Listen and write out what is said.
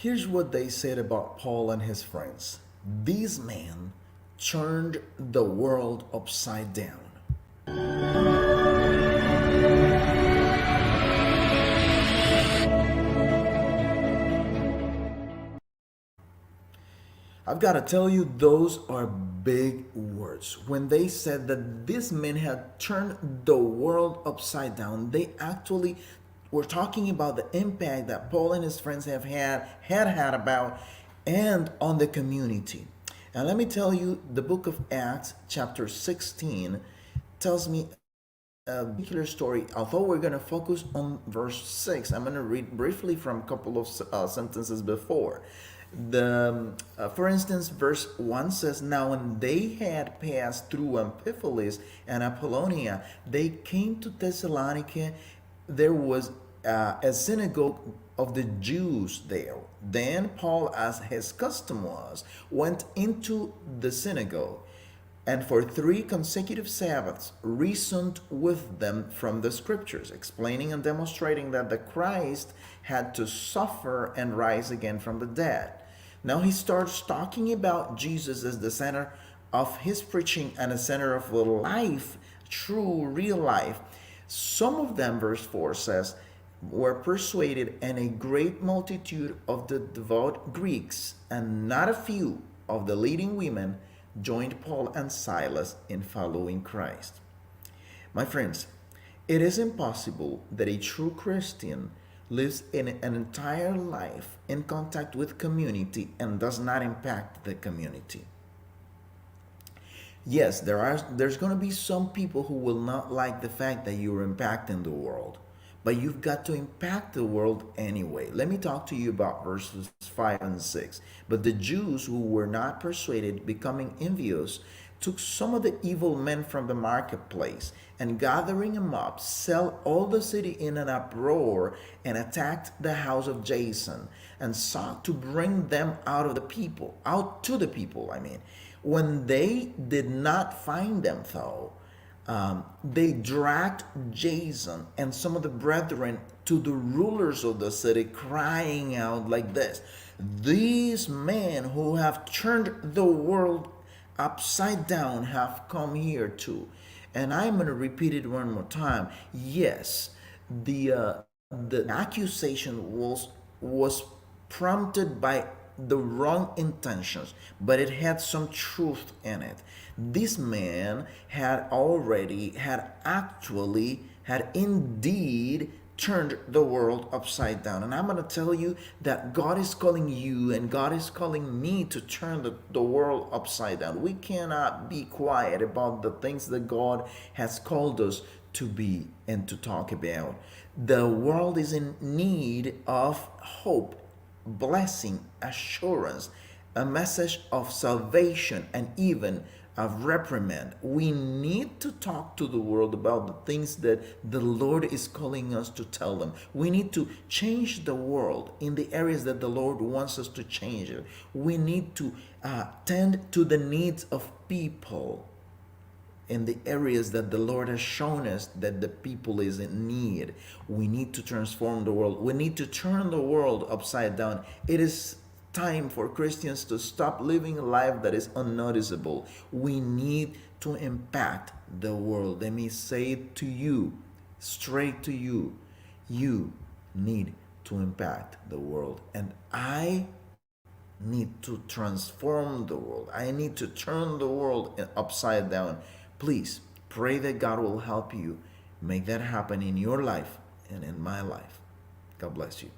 Here's what they said about Paul and his friends. These men turned the world upside down. I've got to tell you, those are big words. When they said that these men had turned the world upside down, they actually were talking about the impact that Paul and his friends had about and on the community. And let me tell you, the book of Acts, chapter 16, tells me a particular story. Although we're going to focus on verse 6, I'm going to read briefly from a couple of sentences before. For instance, verse 1 says, "Now when they had passed through Amphipolis and Apollonia, they came to Thessalonica. There was a synagogue of the Jews there. Then Paul, as his custom was, went into the synagogue, and for 3 consecutive Sabbaths reasoned with them from the scriptures, explaining and demonstrating that the Christ had to suffer and rise again from the dead." Now he starts talking about Jesus as the center of his preaching and a center of life, true, real life. Some of them, verse 4 says, were persuaded, and a great multitude of the devout Greeks and not a few of the leading women joined Paul and Silas in following Christ. My friends, it is impossible that a true Christian lives in an entire life in contact with community and does not impact the community. Yes, there's going to be some people who will not like the fact that you're impacting the world, but you've got to impact the world anyway. Let me talk to you about verses 5 and 6. "But the Jews who were not persuaded, becoming envious, took some of the evil men from the marketplace, and gathering them up, set all the city in an uproar, and attacked the house of Jason, and sought to bring them out to the people. When they did not find them, though, they dragged Jason and some of the brethren to the rulers of the city, crying out like this: 'These men who have turned the world upside down have come here too.'" And I'm going to repeat it one more time. Yes, the accusation was prompted by the wrong intentions, but it had some truth in it. This man had indeed turned the world upside down. And I'm going to tell you that God is calling you and God is calling me to turn the world upside down. We cannot be quiet about the things that God has called us to be and to talk about. The world is in need of hope, blessing, assurance, a message of salvation, and even of reprimand. We need to talk to the world about the things that the Lord is calling us to tell them. We need to change the world in the areas that the Lord wants us to change it. We need to tend to the needs of people in the areas that the Lord has shown us that the people is in need. We need to transform the world. We need to turn the world upside down. It is time for Christians to stop living a life that is unnoticeable. We need to impact the world. Let me say it to you, straight to you. You need to impact the world. And I need to transform the world. I need to turn the world upside down. Please pray that God will help you make that happen in your life and in my life. God bless you.